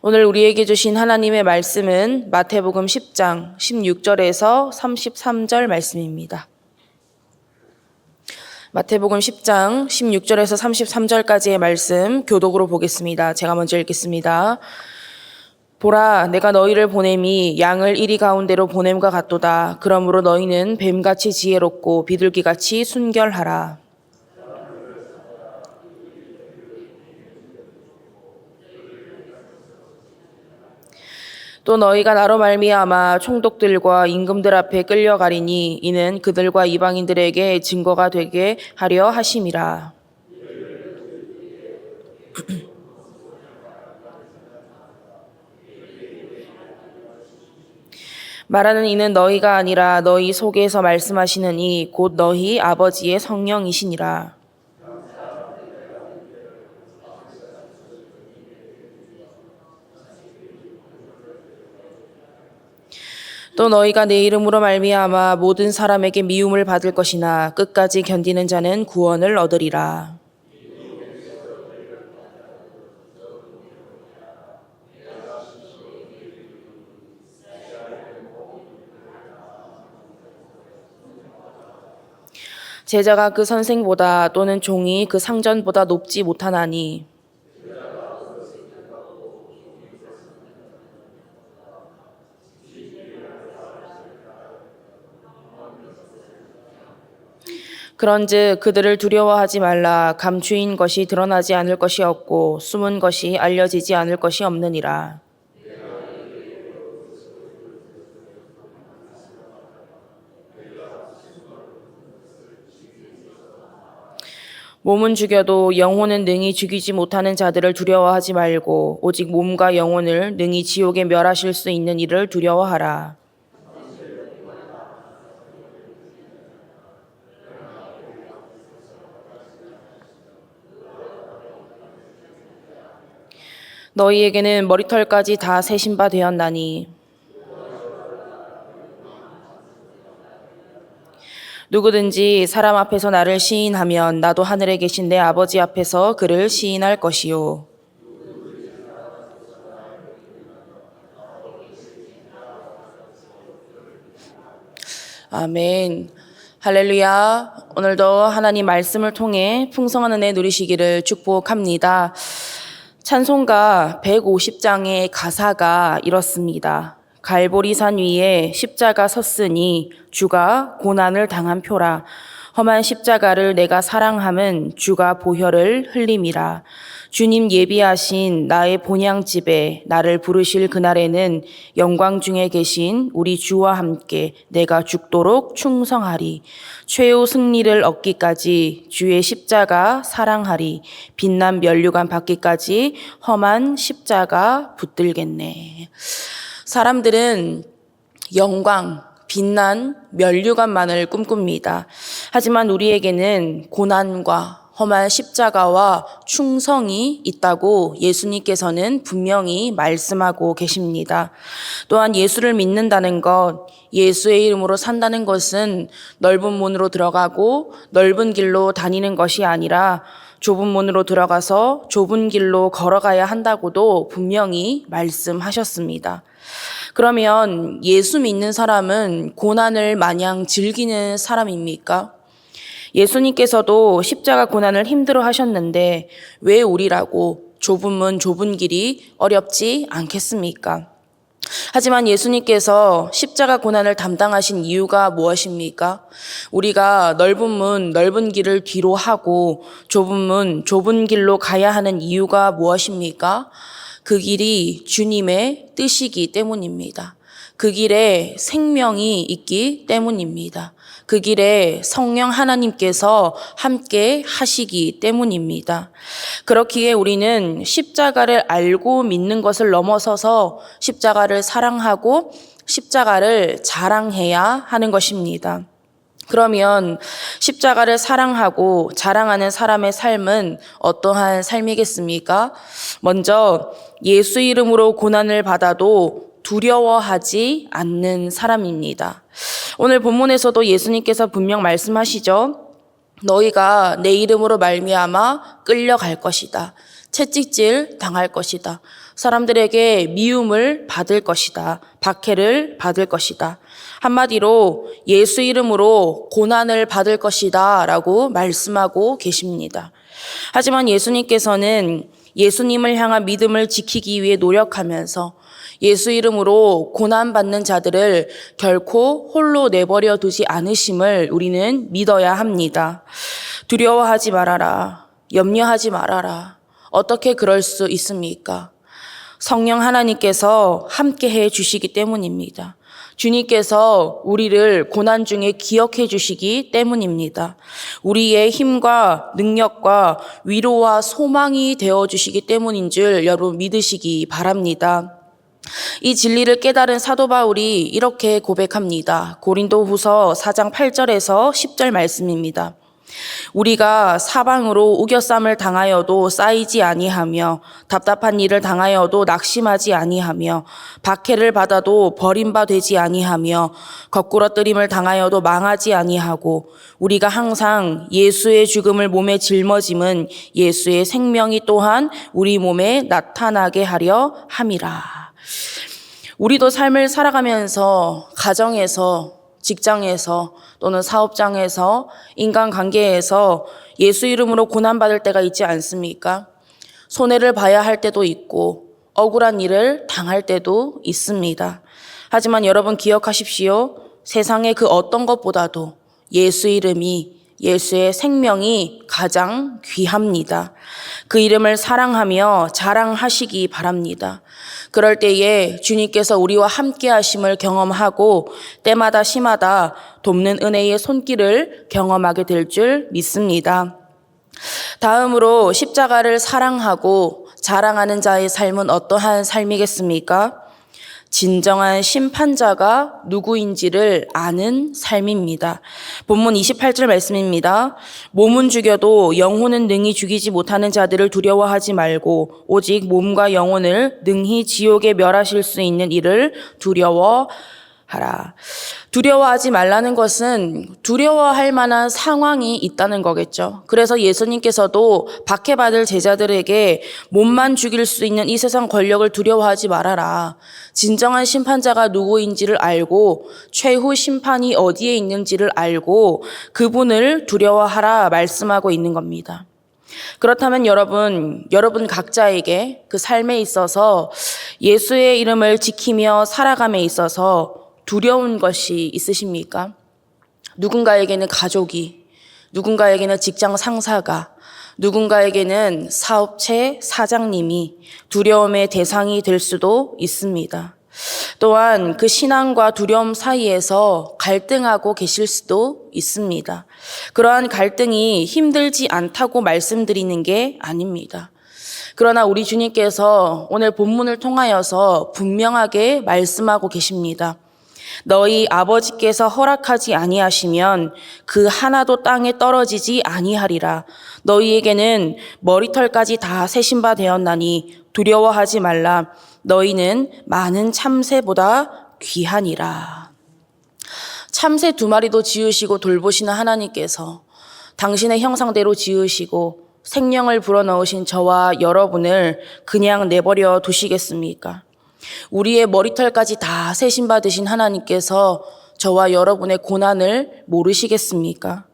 오늘 우리에게 주신 하나님의 말씀은 마태복음 10장 16절에서 33절 말씀입니다. 마태복음 10장 16절에서 33절까지의 말씀 교독으로 보겠습니다. 제가 먼저 읽겠습니다. 보라, 내가 너희를 보냄이 양을 이리 가운데로 보냄과 같도다. 그러므로 너희는 뱀같이 지혜롭고 비둘기같이 순결하라. 또 너희가 나로 말미암아 총독들과 임금들 앞에 끌려가리니 이는 그들과 이방인들에게 증거가 되게 하려 하심이라. 말하는 이는 너희가 아니라 너희 속에서 말씀하시는 이 곧 너희 아버지의 성령이시니라. 또 너희가 내 이름으로 말미암아 모든 사람에게 미움을 받을 것이나 끝까지 견디는 자는 구원을 얻으리라. 제자가 그 선생보다 또는 종이 그 상전보다 높지 못하나니 그런즉 그들을 두려워하지 말라. 감추인 것이 드러나지 않을 것이 없고 숨은 것이 알려지지 않을 것이 없느니라. 몸은 죽여도 영혼은 능히 죽이지 못하는 자들을 두려워하지 말고 오직 몸과 영혼을 능히 지옥에 멸하실 수 있는 이를 두려워하라. 너희에게는 머리털까지 다 세신 바 되었나니 누구든지 사람 앞에서 나를 시인하면 나도 하늘에 계신 내 아버지 앞에서 그를 시인할 것이요. 아멘. 할렐루야. 오늘도 하나님 말씀을 통해 풍성한 은혜 누리시기를 축복합니다. 찬송가 150장의 가사가 이렇습니다. 갈보리산 위에 십자가 섰으니 주가 고난을 당한 표라. 험한 십자가를 내가 사랑함은 주가 보혈을 흘림이라. 주님 예비하신 나의 본향집에 나를 부르실 그날에는 영광 중에 계신 우리 주와 함께 내가 죽도록 충성하리. 최후 승리를 얻기까지 주의 십자가 사랑하리. 빛난 면류관 받기까지 험한 십자가 붙들겠네. 사람들은 영광, 빛난 면류관만을 꿈꿉니다. 하지만 우리에게는 고난과 험한 십자가와 충성이 있다고 예수님께서는 분명히 말씀하고 계십니다. 또한 예수를 믿는다는 것, 예수의 이름으로 산다는 것은 넓은 문으로 들어가고 넓은 길로 다니는 것이 아니라 좁은 문으로 들어가서 좁은 길로 걸어가야 한다고도 분명히 말씀하셨습니다. 그러면 예수 믿는 사람은 고난을 마냥 즐기는 사람입니까? 예수님께서도 십자가 고난을 힘들어 하셨는데 왜 우리라고 좁은 문, 좁은 길이 어렵지 않겠습니까? 하지만 예수님께서 십자가 고난을 담당하신 이유가 무엇입니까? 우리가 넓은 문, 넓은 길을 뒤로 하고 좁은 문, 좁은 길로 가야 하는 이유가 무엇입니까? 그 길이 주님의 뜻이기 때문입니다. 그 길에 생명이 있기 때문입니다. 그 길에 성령 하나님께서 함께 하시기 때문입니다. 그렇기에 우리는 십자가를 알고 믿는 것을 넘어서서 십자가를 사랑하고 십자가를 자랑해야 하는 것입니다. 그러면 십자가를 사랑하고 자랑하는 사람의 삶은 어떠한 삶이겠습니까? 먼저 예수 이름으로 고난을 받아도 두려워하지 않는 사람입니다. 오늘 본문에서도 예수님께서 분명 말씀하시죠. 너희가 내 이름으로 말미암아 끌려갈 것이다. 채찍질 당할 것이다. 사람들에게 미움을 받을 것이다. 박해를 받을 것이다. 한마디로 예수 이름으로 고난을 받을 것이다 라고 말씀하고 계십니다. 하지만 예수님께서는 예수님을 향한 믿음을 지키기 위해 노력하면서 예수 이름으로 고난받는 자들을 결코 홀로 내버려 두지 않으심을 우리는 믿어야 합니다. 두려워하지 말아라. 염려하지 말아라. 어떻게 그럴 수 있습니까? 성령 하나님께서 함께 해 주시기 때문입니다. 주님께서 우리를 고난 중에 기억해 주시기 때문입니다. 우리의 힘과 능력과 위로와 소망이 되어 주시기 때문인 줄 여러분 믿으시기 바랍니다. 이 진리를 깨달은 사도 바울이 이렇게 고백합니다. 고린도후서 4장 8절에서 10절 말씀입니다. 우리가 사방으로 우겨쌈을 당하여도 쌓이지 아니하며 답답한 일을 당하여도 낙심하지 아니하며 박해를 받아도 버림받지 아니하며 거꾸러뜨림을 당하여도 망하지 아니하고 우리가 항상 예수의 죽음을 몸에 짊어짐은 예수의 생명이 또한 우리 몸에 나타나게 하려 함이라. 우리도 삶을 살아가면서 가정에서 직장에서 또는 사업장에서 인간관계에서 예수 이름으로 고난받을 때가 있지 않습니까? 손해를 봐야 할 때도 있고 억울한 일을 당할 때도 있습니다. 하지만 여러분 기억하십시오. 세상의 그 어떤 것보다도 예수 이름이 예수의 생명이 가장 귀합니다. 그 이름을 사랑하며 자랑하시기 바랍니다. 그럴 때에 주님께서 우리와 함께 하심을 경험하고 때마다 시마다 돕는 은혜의 손길을 경험하게 될 줄 믿습니다. 다음으로 십자가를 사랑하고 자랑하는 자의 삶은 어떠한 삶이겠습니까? 진정한 심판자가 누구인지를 아는 삶입니다. 본문 28절 말씀입니다. 몸은 죽여도 영혼은 능히 죽이지 못하는 자들을 두려워하지 말고 오직 몸과 영혼을 능히 지옥에 멸하실 수 있는 이를 두려워하라. 두려워하지 말라는 것은 두려워할 만한 상황이 있다는 거겠죠. 그래서 예수님께서도 박해받을 제자들에게 몸만 죽일 수 있는 이 세상 권력을 두려워하지 말아라. 진정한 심판자가 누구인지를 알고 최후 심판이 어디에 있는지를 알고 그분을 두려워하라 말씀하고 있는 겁니다. 그렇다면 여러분 각자에게 그 삶에 있어서 예수의 이름을 지키며 살아감에 있어서 두려운 것이 있으십니까? 누군가에게는 가족이, 누군가에게는 직장 상사가, 누군가에게는 사업체 사장님이 두려움의 대상이 될 수도 있습니다. 또한 그 신앙과 두려움 사이에서 갈등하고 계실 수도 있습니다. 그러한 갈등이 힘들지 않다고 말씀드리는 게 아닙니다. 그러나 우리 주님께서 오늘 본문을 통하여서 분명하게 말씀하고 계십니다. 너희 아버지께서 허락하지 아니하시면 그 하나도 땅에 떨어지지 아니하리라. 너희에게는 머리털까지 다 세신 바 되었나니 두려워하지 말라. 너희는 많은 참새보다 귀하니라. 참새 2마리도 지으시고 돌보시는 하나님께서 당신의 형상대로 지으시고 생명을 불어넣으신 저와 여러분을 그냥 내버려 두시겠습니까? 우리의 머리털까지 다 세신 받으신 하나님께서 저와 여러분의 고난을 모르시겠습니까?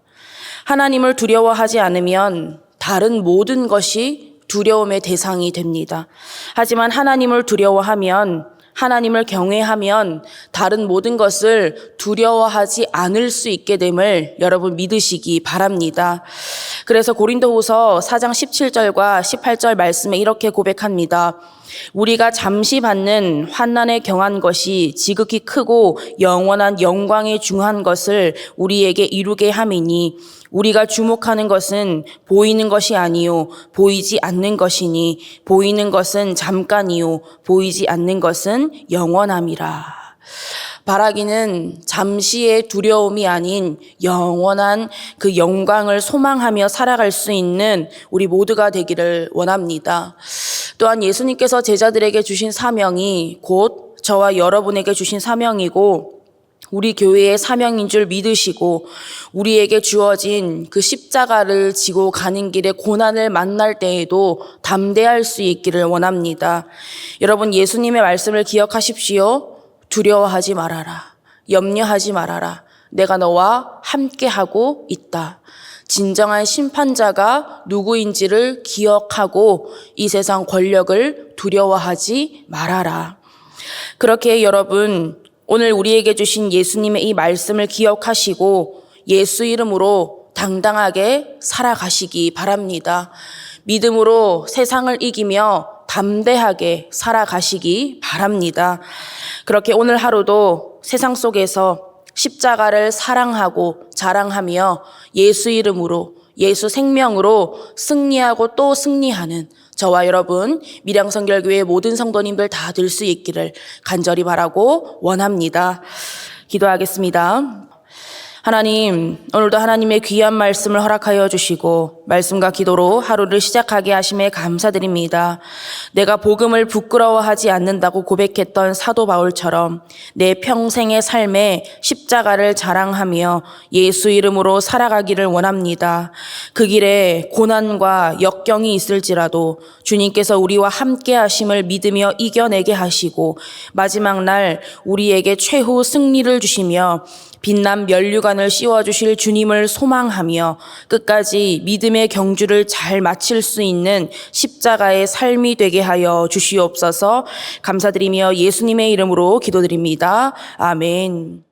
하나님을 두려워하지 않으면 다른 모든 것이 두려움의 대상이 됩니다. 하지만 하나님을 두려워하면, 하나님을 경외하면 다른 모든 것을 두려워하지 않을 수 있게 됨을 여러분 믿으시기 바랍니다. 그래서 고린도후서 4장 17절과 18절 말씀에 이렇게 고백합니다. 우리가 잠시 받는 환난에 경한 것이 지극히 크고 영원한 영광에 중한 것을 우리에게 이루게 함이니 우리가 주목하는 것은 보이는 것이 아니요 보이지 않는 것이니 보이는 것은 잠깐이요 보이지 않는 것은 영원함이라. 바라기는 잠시의 두려움이 아닌 영원한 그 영광을 소망하며 살아갈 수 있는 우리 모두가 되기를 원합니다. 또한 예수님께서 제자들에게 주신 사명이 곧 저와 여러분에게 주신 사명이고 우리 교회의 사명인 줄 믿으시고 우리에게 주어진 그 십자가를 지고 가는 길에 고난을 만날 때에도 담대할 수 있기를 원합니다. 여러분, 예수님의 말씀을 기억하십시오. 두려워하지 말아라. 염려하지 말아라. 내가 너와 함께하고 있다. 진정한 심판자가 누구인지를 기억하고 이 세상 권력을 두려워하지 말아라. 그렇게 여러분, 오늘 우리에게 주신 예수님의 이 말씀을 기억하시고 예수 이름으로 당당하게 살아가시기 바랍니다. 믿음으로 세상을 이기며 담대하게 살아가시기 바랍니다. 그렇게 오늘 하루도 세상 속에서 십자가를 사랑하고 자랑하며 예수 이름으로, 예수 생명으로 승리하고 또 승리하는 저와 여러분, 밀양성결교회 모든 성도님들 다 될 수 있기를 간절히 바라고 원합니다. 기도하겠습니다. 하나님, 오늘도 하나님의 귀한 말씀을 허락하여 주시고 말씀과 기도로 하루를 시작하게 하심에 감사드립니다. 내가 복음을 부끄러워하지 않는다고 고백했던 사도 바울처럼 내 평생의 삶에 십자가를 자랑하며 예수 이름으로 살아가기를 원합니다. 그 길에 고난과 역경이 있을지라도 주님께서 우리와 함께 하심을 믿으며 이겨내게 하시고 마지막 날 우리에게 최후 승리를 주시며 빛난 면류관을 씌워주실 주님을 소망하며 끝까지 믿음의 경주를 잘 마칠 수 있는 십자가의 삶이 되게 하여 주시옵소서. 감사드리며 예수님의 이름으로 기도드립니다. 아멘.